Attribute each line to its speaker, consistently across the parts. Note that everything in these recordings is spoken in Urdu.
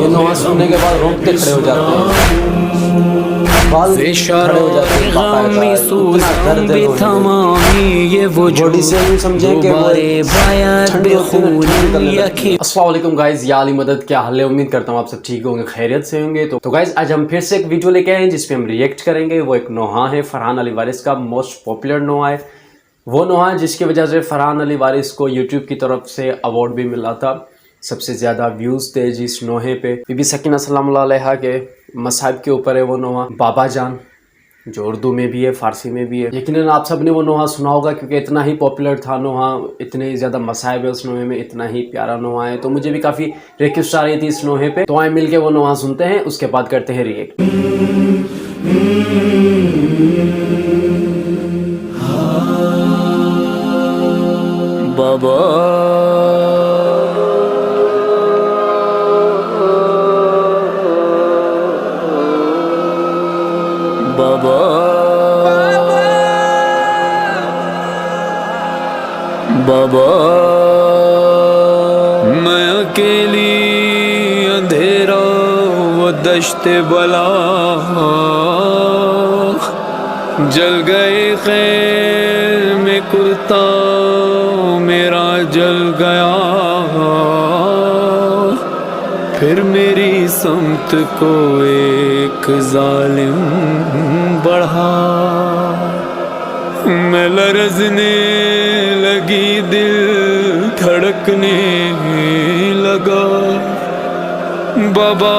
Speaker 1: یہ نوحہ سننے کے بعد رونگٹے کھڑے ہو جاتے ہیں، بال کھڑے ہو جاتے ہیں، باقاعدہ اتنا درد ہے باڈی سے یوں سمجھیں کہ وہ ٹھنڈی ہوتی ہے، نکلنے لگتی ہے۔ السلام علیکم گائز، یا علی مدد، کیا حال ہے؟ امید کرتا ہوں آپ سب ٹھیک ہوں گے، خیریت سے ہوں گے۔ تو گائز آج ہم پھر سے ایک ویڈیو لے کے آئے ہیں جس پہ ہم ریئیکٹ کریں گے۔ وہ ایک نوحہ ہے فرحان علی وارث کا، موسٹ پاپولر نوحہ ہے، وہ نوحہ جس کی وجہ سے فرحان علی وارث کو یوٹیوب کی طرف سے ایوارڈ بھی ملا تھا، سب سے زیادہ ویوز تھے جس نوحے پہ۔ بی بی سکینہ سلام اللہ علیہا کے مصائب کے اوپر ہے وہ نوحہ، بابا جان، جو اردو میں بھی ہے، فارسی میں بھی ہے۔ یقیناً آپ سب نے وہ نوحہ سنا ہوگا کیونکہ اتنا ہی پاپولر تھا نوحہ، اتنے زیادہ مصائب ہے اس نوحے میں، اتنا ہی پیارا نوحہ ہے۔ تو مجھے بھی کافی ریکویسٹ آ رہی تھی اس نوحے پہ، تو آئیں مل کے وہ نوحہ سنتے ہیں، اس کے بعد کرتے ہیں ریئیکٹ۔
Speaker 2: بابا بابا بابا میں اکیلی اندھیرا و دشت بلا، جل گئے خیر میں کرتا میرا جل گیا، پھر میری سمت کو ایک ظالم بڑھا، میں لرزنے لگی، دل دھڑکنے لگا۔ بابا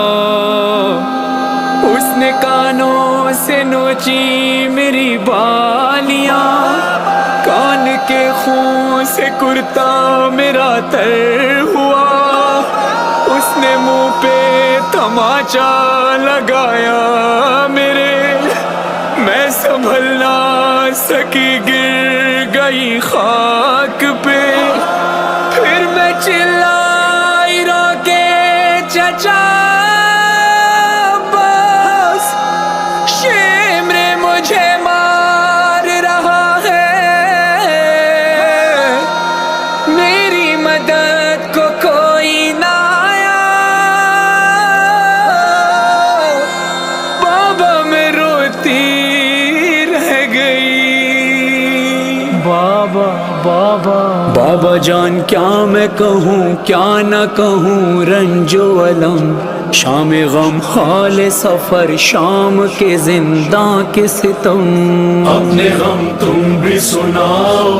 Speaker 2: اس نے کانوں سے نوچی میری بالیاں، کان کے خون سے کرتا میرا تر ہوا، اس نے منہ پہ تماچا لگایا میرے، میں سنبھل نہ سکی، گر گئی خاک پہ، پھر میں چلائی رو کے چچا بس، شمر مجھے مار رہا ہے، میری مدد کو کوئی نہ آیا، بابا میں روتی رہ گئی۔ بابا بابا بابا جان، کیا میں کہوں کیا نہ کہوں، رنج و الم، شام غم، حال سفر، شام کے زنداں کے ستم،
Speaker 3: اپنے غم تم بھی سناؤ،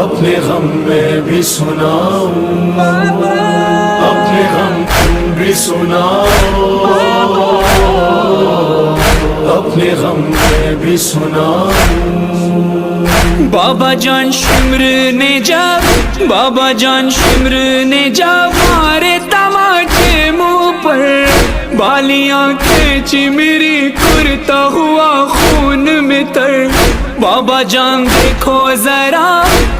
Speaker 3: اپنے غم میں بھی سناؤ، اپنے غم تم بھی سناؤ، اپنے غم میں بھی سناؤ۔
Speaker 2: بابا جان شمر نے جب، بابا جان شمر نے جب مارے تماچے منہ پر، بالیاں کھینچی میری، کرتا ہوا خون میں تر، بابا جان دیکھو ذرا،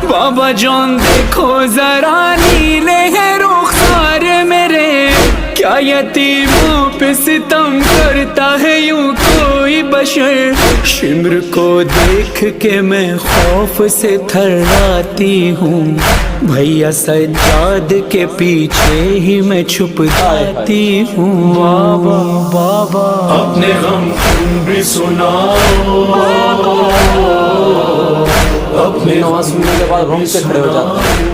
Speaker 2: بابا جان دیکھو ذرا، نیلے ہیں رخسار میرے، کیا یتیموں پہ ستم کرتا ہے یوں کوئی بشر، شمر کو دیکھ کے میں خوف سے تھراتی ہوں، بھیا سجاد کے پیچھے ہی میں چھپ جاتی ہوں۔ بابا بابا
Speaker 3: اپنے غم تم بھی سناؤ، اپنے
Speaker 1: نوحہ سننے کے بعد رونگٹے کھڑے ہو جاتے ہیں،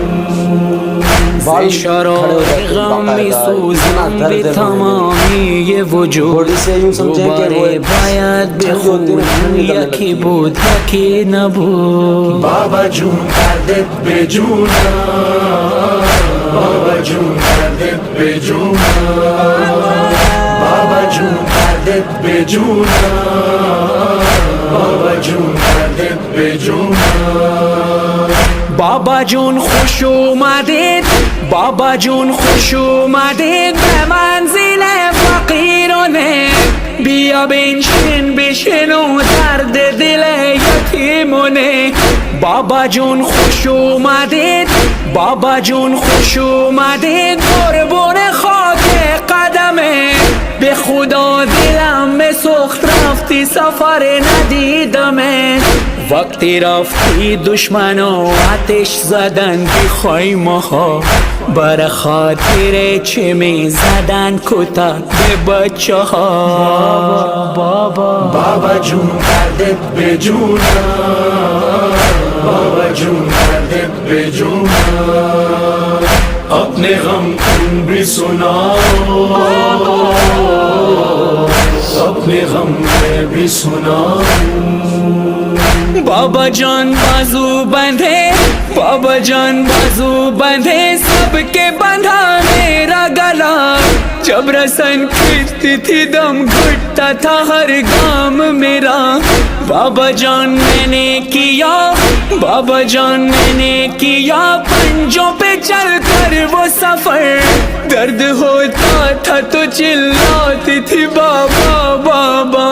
Speaker 1: بال کھڑے ہو جاتے ہیں، باقاعدہ اتنا درد ہے
Speaker 2: تمامی یہ وجود،
Speaker 1: باڈی سے یوں سمجھیں کہ وہ
Speaker 2: باید
Speaker 1: ٹھنڈی ہوتی ہے، ٹھنڈی نکلنے لگتی
Speaker 2: یکی
Speaker 1: ہے۔
Speaker 2: بود یکی نبود،
Speaker 3: بابا جون کردت بے جونا، بابا جون کردت بے جونا، بابا جون کردت بے جونا، بابا جون کردت بے جونا۔
Speaker 2: بابا جون خوش اومدید، بابا جون خوش اومدید به منزل فقیرانه، بیا بنشین بشنو درد دل یتیمانه، بابا جون خوش اومدید، بابا جون خوش اومدید، قربون خاک قدمه، به خدا دلم به سخت رفتی سفر ندیدمت، وقتی رفتی دشمنا آتش زدن بی خیمه ها، بر خاطر چه می زدن کتک به بچه ها.
Speaker 3: بابا جون کردت به جونم، بابا جون کردت به جونم، اپنے غم تم بھی سناؤ، اپنے غم میں بھی سناؤ.
Speaker 2: بابا جان بازو بندھے، بابا جان بازو بندھے، سب کے بندھا میرا گلا. جب رسن کھینچتی تھی دم گھٹتا تھا ہر گام میرا. بابا جان میں نے کیا، بابا جان میں نے کیا پنجوں پہ چل کر وہ سفر. درد ہوتا تھا تو چلاتی تھی بابا بابا.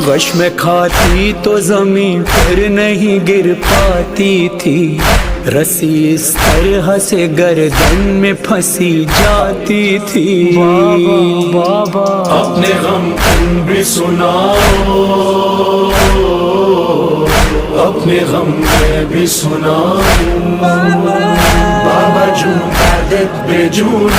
Speaker 2: غش میں کھاتی تو زمین پر نہیں گر پاتی تھی. رسی اس طرح سے گردن میں پھنسی جاتی تھی. بابا
Speaker 3: اپنے غم تم بھی سناؤ، اپنے غم میں بھی سناؤ. بابا جون کردت به جونم،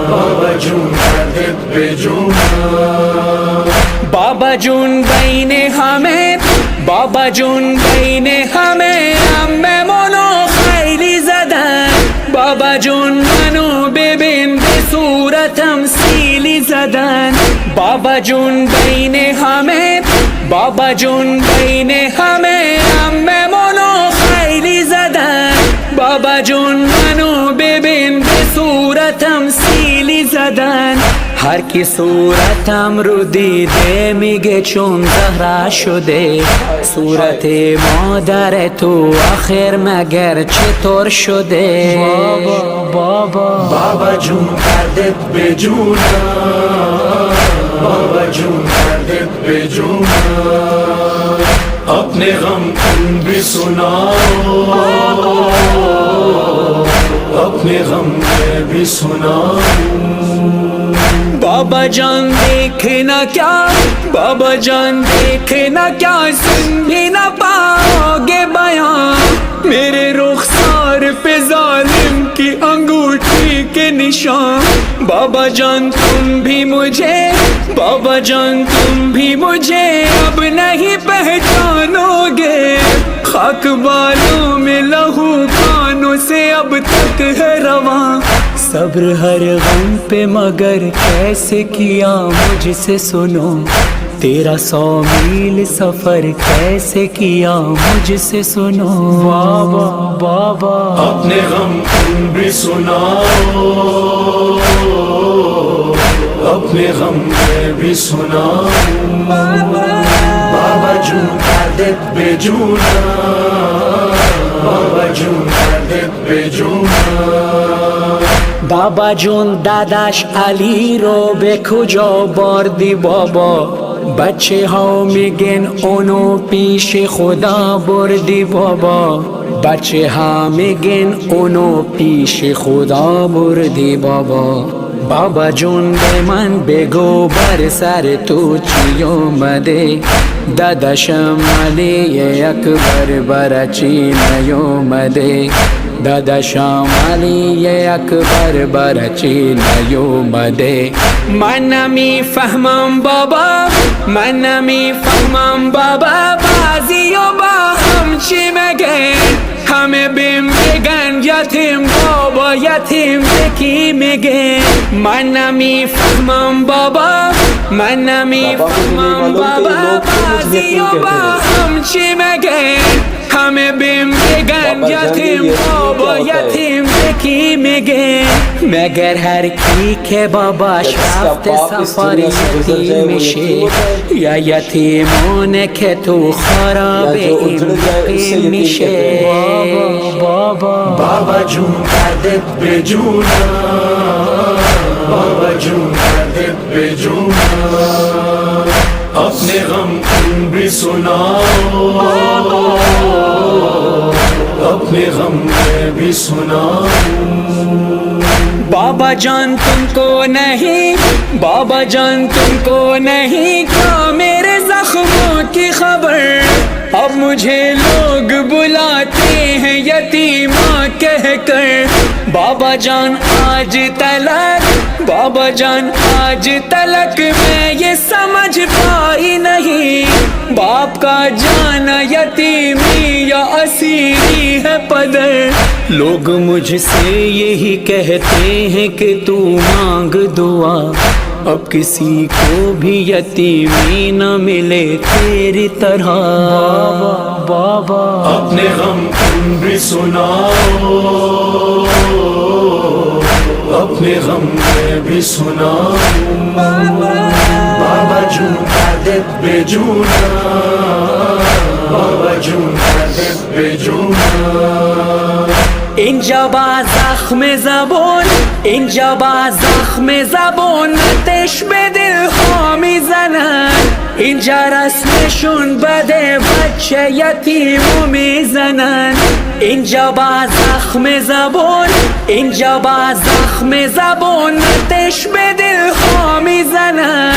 Speaker 3: بابا جون کردت به جونم.
Speaker 2: بابا جون بین ہمیں، بابا جون بین ہمیں هممونو خیلی زدن. بابا جون منو ببین به صورتم سیلی زدن. بابا جون بین ہمیں، بابا جون بین ہمیں هممونو خیلی زدن. بابا جون منو ببین به صورتم سیلی زدن. هر کی صورتم رو دیده میگه چون زهره شده. صورت مادر تو آخر مگر چطور شده؟
Speaker 3: بابا جون کردت به جونم، بابا جون کردت به جونم، اپنے غم تم بھی سناؤ، اپنے غم میں بھی سناؤ.
Speaker 2: بابا جان دیکھنا کیا، بابا جان دیکھنا کیا، سن بھی نہ پاؤ گے بیان. میرے رخسار پہ ظالم کی انگوٹھی کے نشان. بابا جان تم بھی مجھے، بابا جان تم بھی مجھے اب نہیں پہچانو گے. خاک بالوں میں لہو کانوں سے اب تک ہے رواں. صبر ہر غم پہ مگر کیسے کیا مجھ سے سنو. تیرا 100 میل سفر کیسے کیا مجھ سے سنو. بابا
Speaker 3: اپنے غم تم بھی سناؤ، اپنے غم میں بھی سناؤ. بابا جون کردت به جونم، بابا جون کردت به جونم.
Speaker 2: بابا جون داداش علی رو به کجا بردی بابا؟ بچه ها میگن اونو پیش خدا بردی بابا. بچه ها میگن اونو پیش خدا بردی بابا. بابا جون به من بگو بر سر تو چی اومده؟ داداشم علی اکبر برا چی نیومده؟ داداشم علی اکبر برا چی نیومده؟ من نمیفهمم بابا، من نمیفهمم بابا، بعضی و با هم چی میگن؟ همه بهم بگن یتیم بابا، یتیم کی میگه؟ من نمیفهمم بابا، من نمیفهمم بابا، بعضی و با هم چی میگن؟ همه بهم بگن یتیم بابا، یتیم کی میگه؟ مگر هر کی که باباش رفته سفر یتیم میشه، یا یتیمونه که تو خراب این میشه.
Speaker 3: بابا جون کردت به جونم، بابا جون کردت به جونم، اپنے غم تم بھی سناؤ، اپنے غم میں بھی سناؤ.
Speaker 2: بابا جان تم کو نہیں، بابا جان تم کو نہیں کیا میرے زخموں کی خبر؟ اب مجھے لوگ بلاتے ہیں یتیماں کہہ کر. بابا جان آج تلک، بابا جان آج تلک میں یہ سمجھ پائی نہیں، باپ کا جانا یتیمی یا اسیری ہے پدر۔ لوگ مجھ سے یہی کہتے ہیں کہ تو مانگ دعا، اب کسی کو بھی یتیمی نہ ملے تیری طرح۔ بابا
Speaker 3: اپنے غم تم بھی سناؤ، اپنے غم میں بھی سناؤ، بابا جون کا دت بے جونا، بابا جون کا دت بے جونا۔
Speaker 2: اینجا با زخم زبون، اینجا با زخم زبون آتش به دل ها میزنن، اینجا رسمشون بده بچه یتیمو میزنن، اینجا با زخم زبون، اینجا با زخم زبون آتش به دل ها میزنن،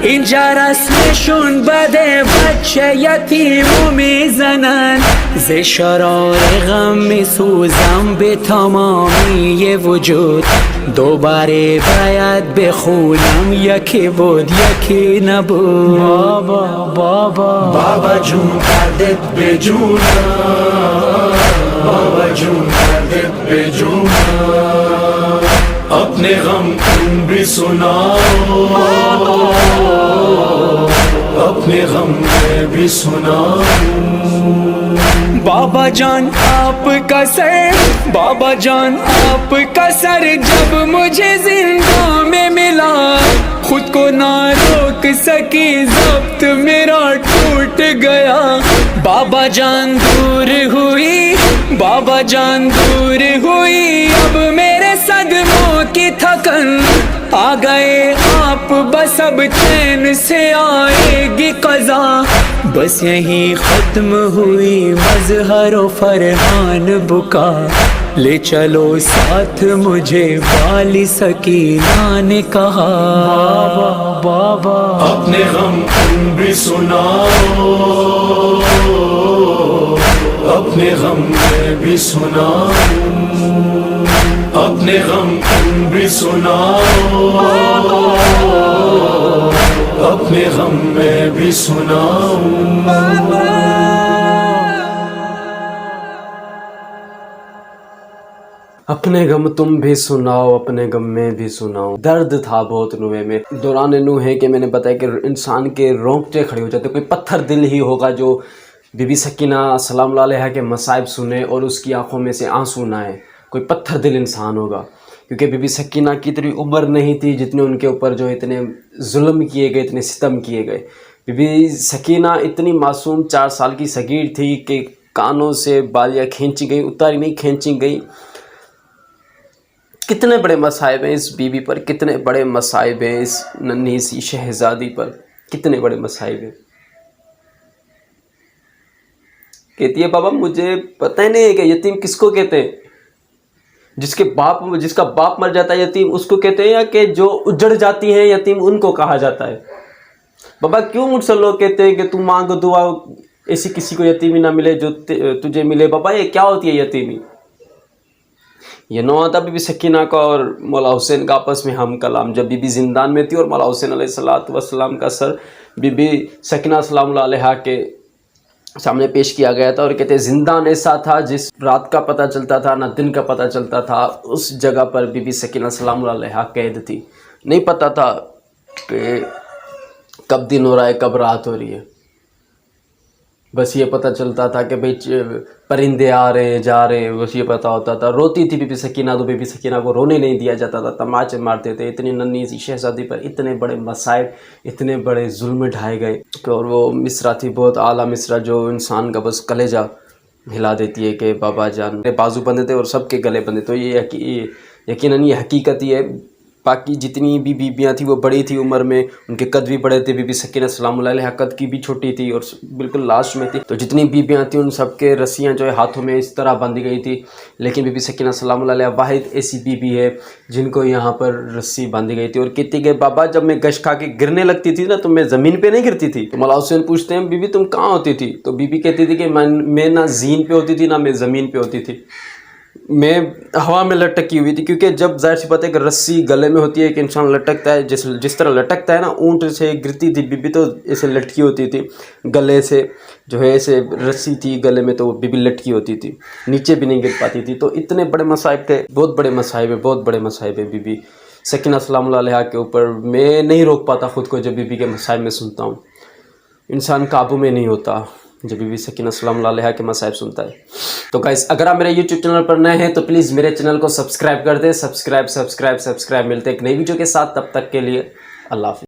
Speaker 2: اینجا رسمشون بده بچه یتیمو میزنن، ز شرار غم میسوزم به تمامی وجود، دوباره باید بخونم یکی بود یکی نبود۔
Speaker 3: بابا جون کا دت بے جونا، بابا جون کا دت بے جونا۔ اپنے غم تم بھی سناؤ، اپنے غم میں بھی سناؤ۔
Speaker 2: بابا جان آپ کا سر، بابا جان آپ کا سر جب مجھے زندہ میں ملا، خود کو نہ روک سکی ضبط میرا ٹوٹ گیا، بابا جان دور ہوئی، بابا جان دور ہوئی، اب میرے صدموں کی تھکن آ گئے آپ، بس اب چین سے آئے گی قضا، بس یہیں ختم ہوئی مظہر و فرحان بکا، لے چلو ساتھ مجھے والی سکینہ نے کہا۔ بابا
Speaker 3: اپنے غم تم بھی سناؤ، اپنے غم میں بھی سناؤ، اپنے غم تم بھی سناؤ، اپنے غم میں بھی سناؤ۔
Speaker 1: اپنے غم تم بھی سناؤ، اپنے غم میں بھی سناؤ۔ درد تھا بہت نوح میں، دوران نوح ہے کہ میں نے بتایا کہ انسان کے رونگٹے کھڑے ہو جاتے، کوئی پتھر دل ہی ہوگا جو بی بی سکینہ سلام اللہ علیہا کے مصائب سنے اور اس کی آنکھوں میں سے آنسو نہ آئے، کوئی پتھر دل انسان ہوگا، کیونکہ بی بی سکینہ کی اتنی عمر نہیں تھی جتنے ان کے اوپر جو اتنے ظلم کیے گئے، اتنے ستم کیے گئے۔ بی بی سکینہ اتنی معصوم 4 سال کی صغیر تھی کہ کانوں سے بالیاں کھینچی گئی، اتاری نہیں کھینچی گئی۔ کتنے بڑے مصائب ہیں اس بی بی پر، کتنے بڑے مصائب ہیں اس ننھی سی شہزادی پر، کتنے بڑے مصائب ہیں۔ کہتی ہے بابا مجھے پتہ ہی نہیں ہے کہ یتیم کس کو کہتے ہیں، جس کا باپ مر جاتا ہے یتیم اس کو کہتے ہیں، یا کہ جو اجڑ جاتی ہیں یتیم ان کو کہا جاتا ہے۔ بابا کیوں مجھ سے لوگ کہتے ہیں کہ تم مانگ دعا ایسی کسی کو یتیمی نہ ملے جو تجھے ملے۔ بابا یہ کیا ہوتی ہے یتیمی؟ یہ نو آتا بی بی سکینہ کا اور مولا حسین کا آپس میں ہم کلام، جب بی بی زندان میں تھی اور مولا حسین علیہ السلام کا سر بی بی سکینہ سلام اللہ علیہا کے سامنے پیش کیا گیا تھا، اور کہتے ہیں زندان ایسا تھا جس رات کا پتہ چلتا تھا نہ دن کا پتہ چلتا تھا، اس جگہ پر بی بی سکینہ سلام اللہ علیہا قید تھی، نہیں پتہ تھا کہ کب دن ہو رہا ہے کب رات ہو رہی ہے، بس یہ پتہ چلتا تھا کہ بھئی پرندے آ رہے ہیں جا رہے ہیں، بس یہ پتہ ہوتا تھا۔ روتی تھی بی بی سکینہ تو بی بی سکینہ کو رونے نہیں دیا جاتا تھا، تماچے مارتے تھے۔ اتنی ننھی سی شہزادی پر اتنے بڑے مصائب، اتنے بڑے ظلم ڈھائے گئے، اور وہ مصرع تھی بہت اعلیٰ مصرع جو انسان کا بس کلیجہ ہلا دیتی ہے کہ بابا جان کے بازو بندے تھے اور سب کے گلے بندے، تو یہ یقیناً یہ حقیقت ہی ہے۔ باقی جتنی بھی بیبیاں تھیں وہ بڑی تھی عمر میں، ان کے قد بھی بڑے تھے، بی بی سکینہ سلام اللہ علیہا قد کی بھی چھوٹی تھی اور بالکل لاسٹ میں تھی، تو جتنی بیبیاں تھیں ان سب کے رسیاں جو ہے ہاتھوں میں اس طرح باندھی گئی تھی، لیکن بی بی سکینہ سلام اللہ علیہا واحد ایسی بیوی ہے جن کو یہاں پر رسی باندھی گئی تھی، اور کہتی کہ بابا جب میں گش کھا کے گرنے لگتی تھی نا تو میں زمین پہ نہیں گرتی تھی۔ تو مولا حسین پوچھتے ہیں بی بی تم کہاں ہوتی تھی؟ تو بی بی کہتی تھی کہ میں نہ زین پہ ہوتی تھی نہ میں زمین پہ ہوتی تھی، میں ہوا میں لٹکی ہوئی تھی، کیونکہ جب ظاہر سی بات ہے کہ رسی گلے میں ہوتی ہے کہ انسان لٹکتا ہے، جس طرح لٹکتا ہے نا، اونٹ سے گرتی تھی بی بی تو ایسے لٹکی ہوتی تھی گلے سے، جو ہے ایسے رسی تھی گلے میں تو بی بی لٹکی ہوتی تھی، نیچے بھی نہیں گر پاتی تھی. تو اتنے بڑے مصائب تھے، بہت بڑے مصائب ہیں، بہت بڑے مصائب ہیں بی بی سکینہ سلام اللہ علیہا کے اوپر. میں نہیں روک پاتا خود کو جب بی بی کے مصائب میں سنتا ہوں. انسان قابو میں نہیں ہوتا جب بی بی سکینہ سلام اللہ علیہا کے مصائب سنتا ہے. تو گائز اگر آپ میرے یوٹیوب چینل پر نئے ہیں تو پلیز میرے چینل کو سبسکرائب کر دیں. سبسکرائب. ملتے ہیں ایک نئی ویڈیو کے ساتھ، تب تک کے لیے اللہ حافظ.